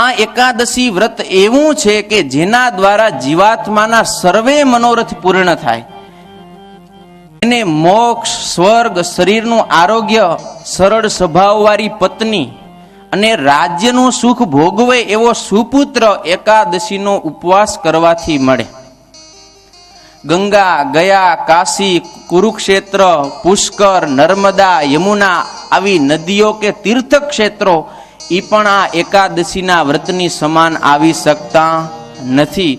આ એકાદશી વ્રત એવું છે કે જેના દ્વારા જીવાત્માના સર્વે મનોરથ પૂર્ણ થાય, એને મોક્ષ, સ્વર્ગ, શરીરનું આરોગ્ય, સરળ સ્વભાવવાળી પત્ની અને રાજ્યનું સુખ ભોગવે એવો સુપુત્ર એકાદશીનો ઉપવાસ કરવાથી મળે. ગંગા, ગયા, કાશી, કુરુક્ષેત્ર, પુષ્કર, નર્મદા, યમુના આવી નદીઓ કે તીર્થ ક્ષેત્રો એ પણ આ એકાદશીના વ્રતની સમાન આવી શકતા નથી.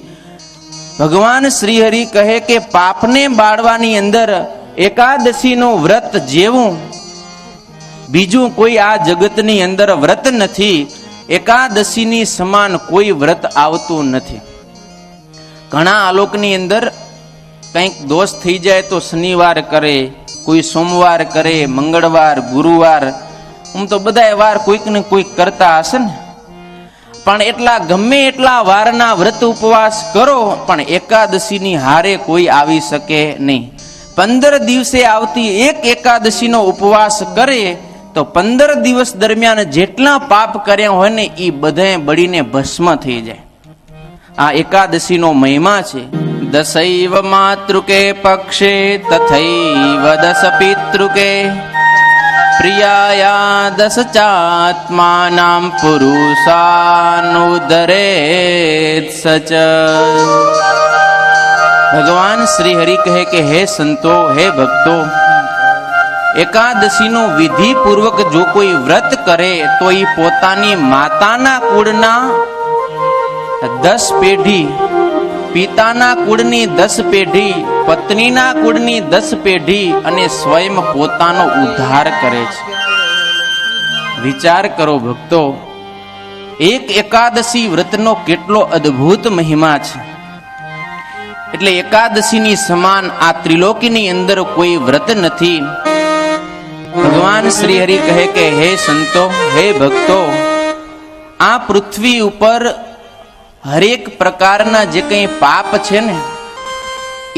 ભગવાન શ્રી હરિ કહે કે પાપને બાળવાની અંદર એકાદશીનું વ્રત જેવું બીજું કોઈ આ જગતની અંદર વ્રત નથી. એકાદશીની સમાન કોઈ વ્રત આવતું નથી. ઘણા આલોકની અંદર કંઈક દોષ થઈ જાય તો શનિવાર કરે, કોઈ સોમવાર કરે, મંગળવાર, ગુરુવાર, તો બધા વાર કોઈક ને કોઈક કરતા હશે ને. પણ એટલા ગમે એટલા વારના વ્રત ઉપવાસ કરો પણ એકાદશીની હારે કોઈ આવી શકે નહીં. 15 દિવસે આવતી એક એકાદશીનો ઉપવાસ કરે તો 15 દિવસ દરમિયાન જેટલા પાપ કર્યા હોય ને એ બધા બળીને ભસ્મ થઈ જાય. આ એકાદશીનો મહિમા છે. દશૈવ માતૃકે પક્ષે તથૈવ દશ પિતૃકે પ્રિયાયા દશ ચાત્માનામ પુરુષાનુદરેત સચ. ભગવાન શ્રી હરિ કહે કે હે સંતો, હે ભક્તો, એકાદશીનું વિધિ પૂર્વક જો કોઈ વ્રત કરે તો એ પોતાની માતાના કુળના 10 પેઢી, પિતાના કુળની 10 પેઢી, પત્નીના કુળની 10 પેઢી અને સ્વયં પોતાનો ઉદ્ધાર કરે છે. વિચાર કરો ભક્તો, એક એકાદશી વ્રતનો કેટલો અદ્ભુત મહિમા છે. એટલે એકાદશીની સમાન આ ત્રિલોકીની અંદર કોઈ વ્રત નથી. ભગવાન શ્રી હરિ કહે કે હે સંતો, હે ભક્તો, આ પૃથ્વી ઉપર હરેક પ્રકારના જે કંઈ પાપ છે ને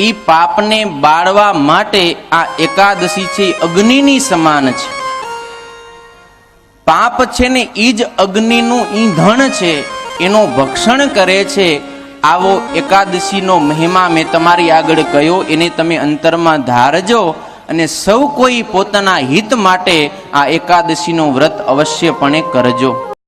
એ પાપને બાળવા માટે આ એકાદશી છે અગ્નિની સમાન છે. પાપ છે ને એ જ અગ્નિનું ઈંધણ છે, એનો ભક્ષણ કરે છે. આવો એકાદશીનો મહિમા મેં તમારી આગળ કહ્યો, એને તમે અંતરમાં ધારજો અને સૌ કોઈ પોતાના હિત માટે આ એકાદશીનું વ્રત અવશ્યપણે કરજો.